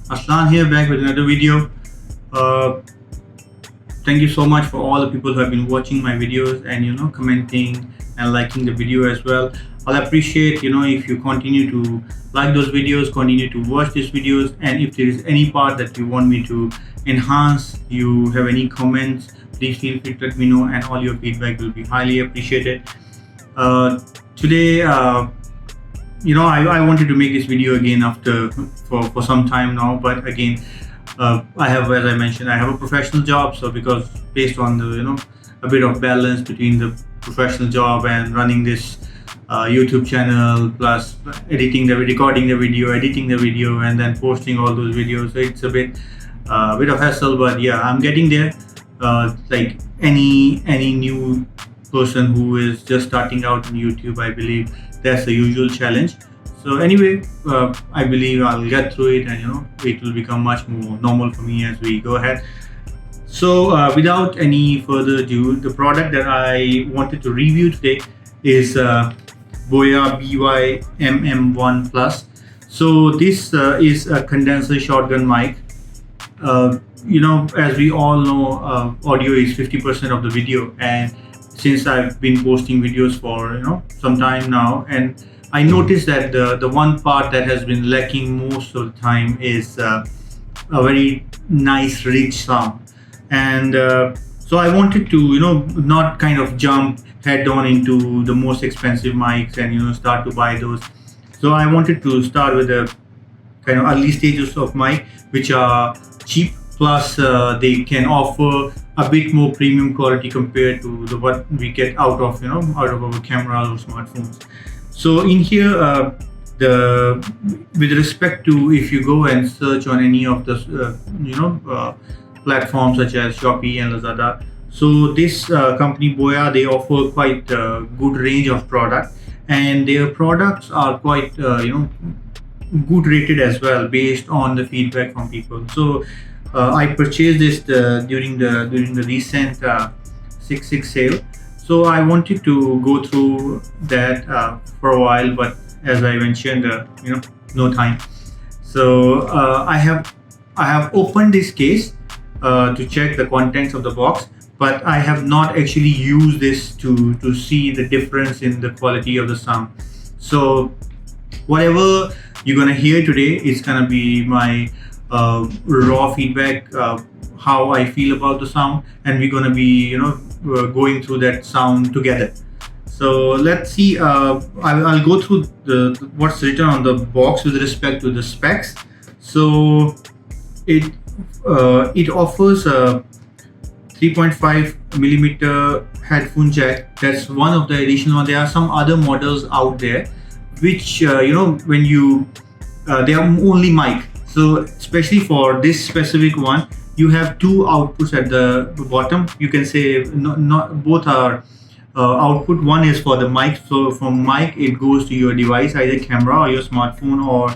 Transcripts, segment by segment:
Aslan here, back with another video. Uh, Thank you so much for all the people who have been watching my videos and commenting and liking the video as well. I'll appreciate if you continue to like those videos, continue to watch these videos, and if there is any part that you want me to enhance, you have any comments, please feel free to let me know, and all your feedback will be highly appreciated. Today, I wanted to make this video again for some time now, but again, I have, as I mentioned, I have a professional job. So because based on the a bit of balance between the professional job and running this YouTube channel, plus recording the video, editing the video, and then posting all those videos, so it's a bit of hassle. But yeah, I'm getting there. Like any new person who is just starting out on YouTube, I believe that's the usual challenge. So anyway, I believe I'll get through it, and it will become much more normal for me as we go ahead. So without any further ado, the product that I wanted to review today is BOYA BY-MM1 Plus. So this is a condenser shotgun mic. As we all know, audio is 50% of the video, and since I've been posting videos for some time now, and I noticed that the one part that has been lacking most of the time is a very nice rich sound. And so I wanted to not kind of jump head on into the most expensive mics and start to buy those. So I wanted to start with the kind of early stages of mic, which are cheap, plus they can offer a bit more premium quality compared to what we get out of our cameras or smartphones. So in here, with respect to, if you go and search on any of the platforms such as Shopee and Lazada, so this company BOYA, they offer quite a good range of product, and their products are quite good rated as well based on the feedback from people. So I purchased this during the recent 6/6 sale. So I wanted to go through that for a while, but as I mentioned, no time. So I have opened this case to check the contents of the box, but I have not actually used this to see the difference in the quality of the sound. So whatever you're gonna hear today is gonna be my raw feedback, how I feel about the sound, and we're gonna be going through that sound together. So let's see. I'll go through what's written on the box with respect to the specs. So it offers a 3.5 millimeter headphone jack. That's one of the additional one. There are some other models out there which when you they are only mic. So especially for this specific one, you have two outputs at the bottom. You can say not both are output. One is for the mic. So from mic it goes to your device, either camera or your smartphone or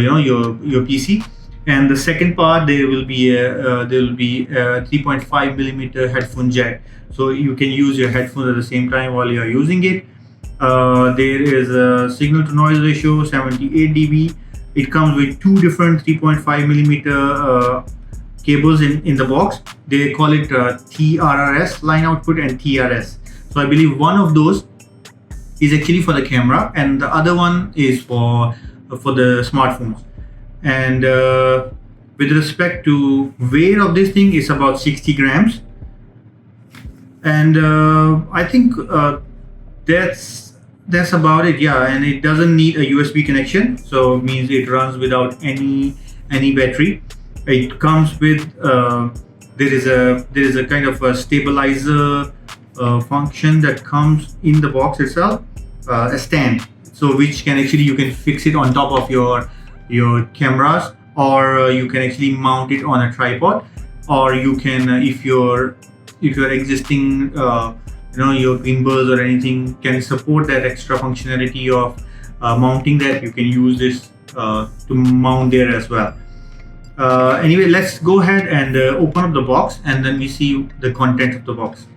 your PC. And the second part, there will be a 3.5 millimeter headphone jack. So you can use your headphones at the same time while you are using it. There is a signal to noise ratio 78 dB. It comes with two different 3.5 millimeter cables in the box. They call it TRRS, line output, and TRS. So I believe one of those is actually for the camera, and the other one is for the smartphones. And with respect to weight of this thing, is about 60 grams. And I think that's about it. Yeah, and it doesn't need a USB connection, so it means it runs without any battery. It comes with there is a kind of a stabilizer function that comes in the box itself, a stand, so which can actually, you can fix it on top of your cameras, or you can actually mount it on a tripod, or you can if your existing your gimbals or anything can support that extra functionality of mounting that, you can use this to mount there as well. Anyway, let's go ahead and open up the box, and then we see the content of the box.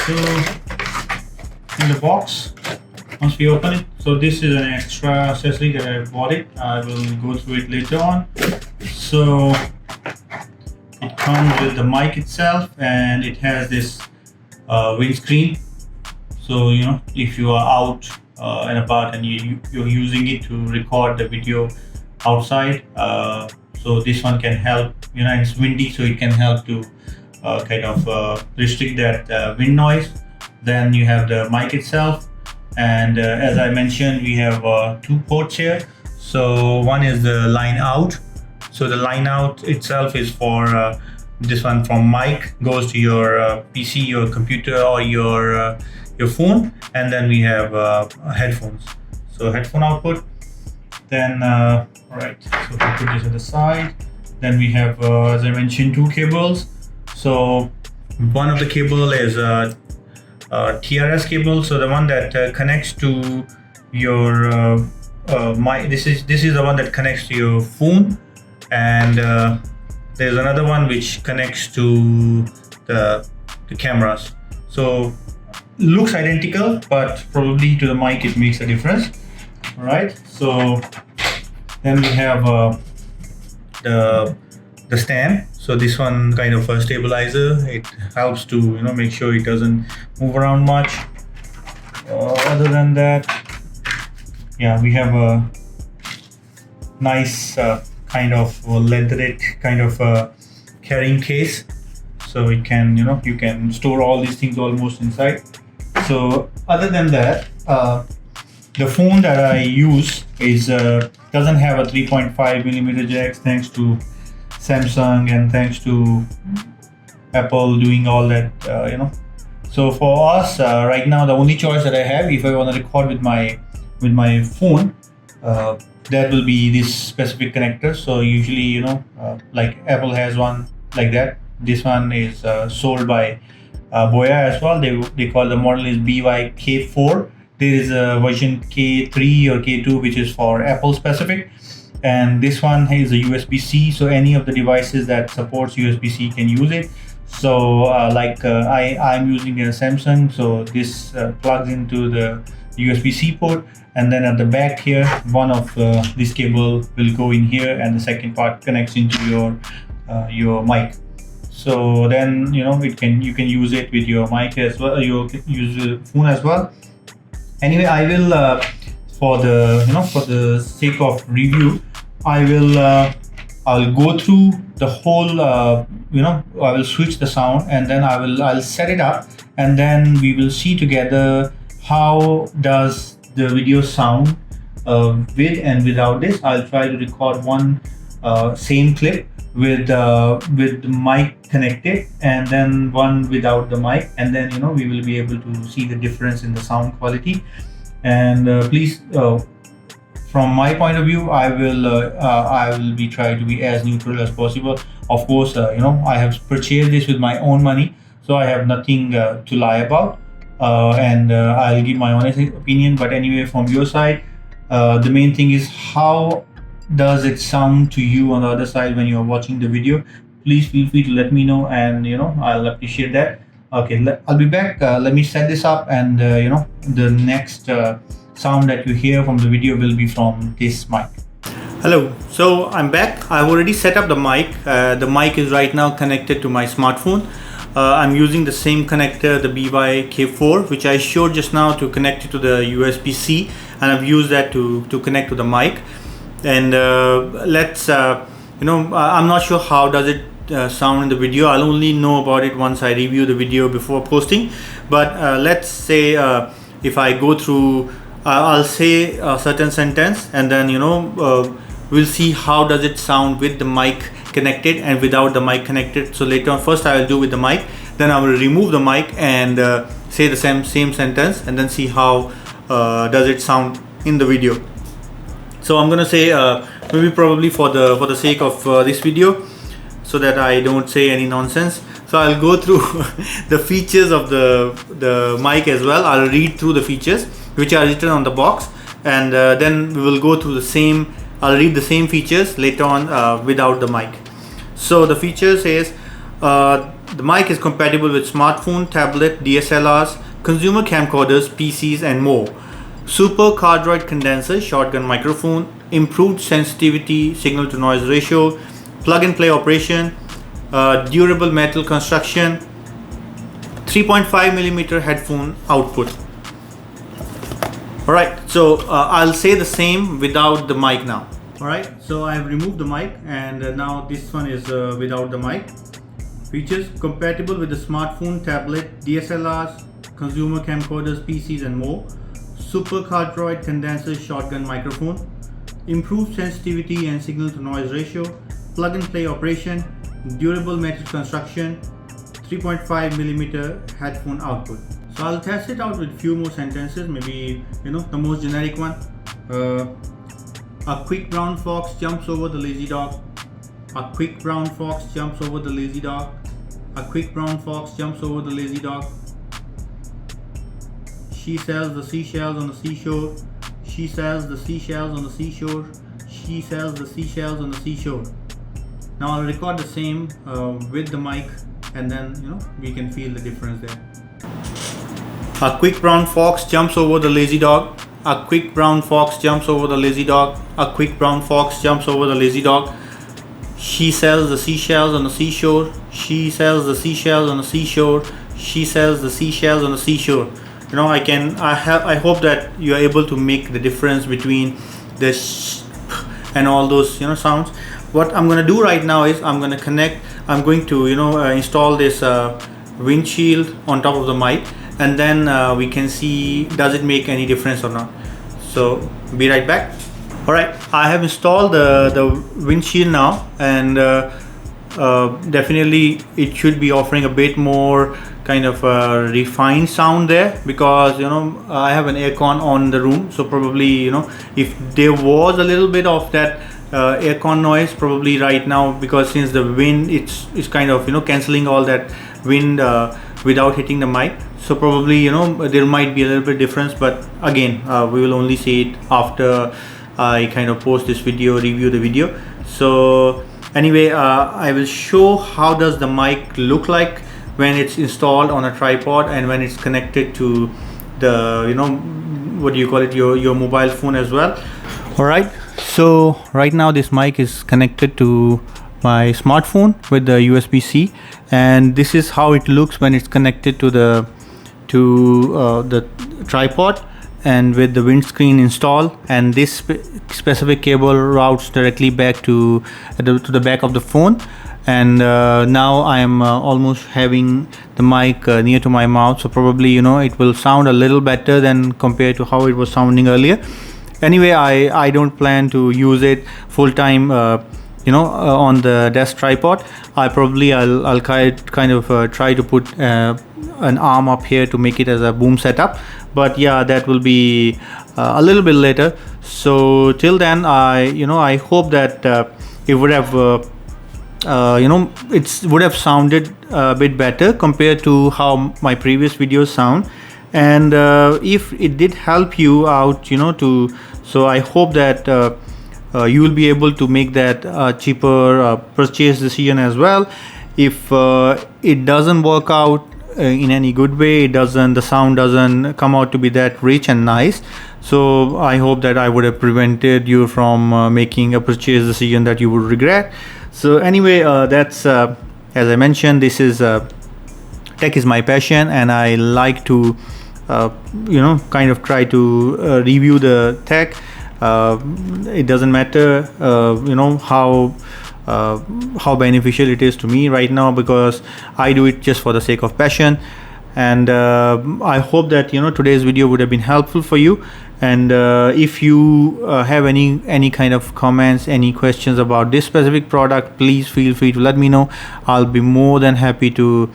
So in the box, once we open it, so this is an extra accessory that I bought it. I will go through it later on. So it comes with the mic itself, and it has this windscreen. So if you are out and about and you're using it to record the video outside, so this one can help. It's windy, so it can help to kind of restrict that wind noise. Then you have the mic itself, and as I mentioned, we have 2 ports here. So one is the line out. So the line out itself is for this one from mic goes to your PC, your computer, or your phone, and then we have headphones. So headphone output. Then right, so we put this at the side. Then we have, as I mentioned, 2 cables. So one of the cable is TRS cable. So the one that connects to your mic. This is the one that connects to your phone, and there's another one which connects to the cameras. So looks identical, but probably to the mic it makes a difference. All right. So then we have the stand. So this one kind of a stabilizer. It helps to make sure it doesn't move around much. Other than that, yeah, we have a nice kind of leatherette kind of carrying case. So it can you can store all these things almost inside. So other than that, the phone that I use is doesn't have a 3.5mm jack, thanks to Samsung and thanks to Apple doing all that. So for us right now, the only choice that I have, if I want to record with my phone, that will be this specific connector. So usually like Apple has one like that. This one is sold by BOYA as well. They call the model is BY-K4. There is a version K3 or K2 which is for Apple specific, and this one is a USB-C. So any of the devices that supports USB-C can use it. So I'm using a Samsung, so this plugs into the USB-C port, and then at the back here, one of this cable will go in here, and the second part connects into your mic. So then you can use it with your mic as well. You can use the phone as well. Anyway, I will for the sake of review, I'll go through the whole. I will switch the sound, and then I'll set it up, and then we will see together how does the video sound with and without this. I'll try to record one same clip with the mic connected, and then one without the mic, and then we will be able to see the difference in the sound quality. And please, from my point of view, I will be trying to be as neutral as possible. Of course, I have purchased this with my own money, so I have nothing to lie about, and I'll give my honest opinion. But anyway, from your side, the main thing is how does it sound to you on the other side when you're watching the video. Please feel free to let me know, and I'll appreciate that. Okay, I'll be back. Let me set this up, and the next sound that you hear from the video will be from this mic. Hello, so I'm back. I've already set up the mic. The mic is right now connected to my smartphone. I'm using the same connector, the BY-K4, which I showed just now, to connect it to the USB-C, and I've used that to connect to the mic. And let's I'm not sure how does it sound in the video. I'll only know about it once I review the video before posting. But let's say if I go through, I'll say a certain sentence, and then we'll see how does it sound with the mic connected and without the mic connected. So later on, first I will do with the mic, then I will remove the mic and say the same sentence, and then see how does it sound in the video. So I'm gonna say maybe probably for the sake of this video, so that I don't say any nonsense. So I'll go through the features of the mic as well. I'll read through the features which are written on the box, and then we will go through the same. I'll read the same features later on without the mic. So the feature says The mic is compatible with smartphone, tablet, DSLRs, consumer camcorders, PCs and more. Super cardioid condenser, shotgun microphone, improved sensitivity, signal to noise ratio, plug and play operation, durable metal construction, 3.5mm headphone output. Alright, so I'll say the same without the mic now. Alright, so I've removed the mic and now this one is without the mic. Features: compatible with the smartphone, tablet, DSLRs, consumer camcorders, PCs and more. Super cardioid condenser shotgun microphone, improved sensitivity and signal to noise ratio, plug and play operation, durable metal construction, 3.5mm headphone output. So I'll test it out with few more sentences, maybe the most generic one. A quick brown fox jumps over the lazy dog. A quick brown fox jumps over the lazy dog. A quick brown fox jumps over the lazy dog. She sells the seashells on the seashore. She sells the seashells on the seashore. She sells the seashells on the seashore. Now I'll record the same with the mic, and then we can feel the difference there. A quick brown fox jumps over the lazy dog. A quick brown fox jumps over the lazy dog. A quick brown fox jumps over the lazy dog. She sells the seashells on the seashore. She sells the seashells on the seashore. She sells the seashells on the seashore. I hope that you are able to make the difference between the sh and all those sounds. What I'm going to do right now is I'm going to install this windshield on top of the mic, and then we can see does it make any difference or not. So be right back. Alright, I have installed the windshield now, and definitely it should be offering a bit more kind of refined sound there, because I have an aircon on the room, so probably if there was a little bit of that aircon noise, probably right now, because since the wind it's kind of cancelling all that wind without hitting the mic, so probably there might be a little bit difference, but again we will only see it after I kind of post this video, review the video. So anyway, I will show how does the mic look like when it's installed on a tripod and when it's connected to the what do you call it, your mobile phone as well. Alright, so right now this mic is connected to my smartphone with the USB-C, and this is how it looks when it's connected to the tripod and with the windscreen installed, and this specific cable routes directly back to the back of the phone. And now I am almost having the mic near to my mouth, so probably it will sound a little better than compared to how it was sounding earlier. Anyway, I don't plan to use it full time on the desk tripod. I'll kind of try to put an arm up here to make it as a boom setup, but yeah, that will be a little bit later. So till then, I hope that it would have it would have sounded a bit better compared to how my previous videos sound. And if it did help you out, so I hope that you will be able to make that cheaper purchase decision as well. If it doesn't work out in any good way, the sound doesn't come out to be that rich and nice, so I hope that I would have prevented you from making a purchase decision that you would regret. So anyway, that's as I mentioned, this is tech is my passion, and I like to kind of try to review the tech. It doesn't matter how beneficial it is to me right now, because I do it just for the sake of passion. And I hope that today's video would have been helpful for you. And if you have any kind of comments, any questions about this specific product, please feel free to let me know. I'll be more than happy to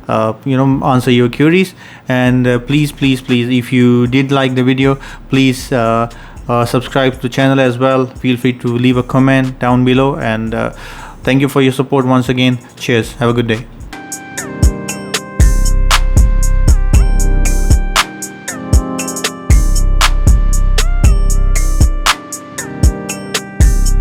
answer your queries. And please, if you did like the video, please subscribe to the channel as well. Feel free to leave a comment down below, and thank you for your support once again. Cheers, have a good day.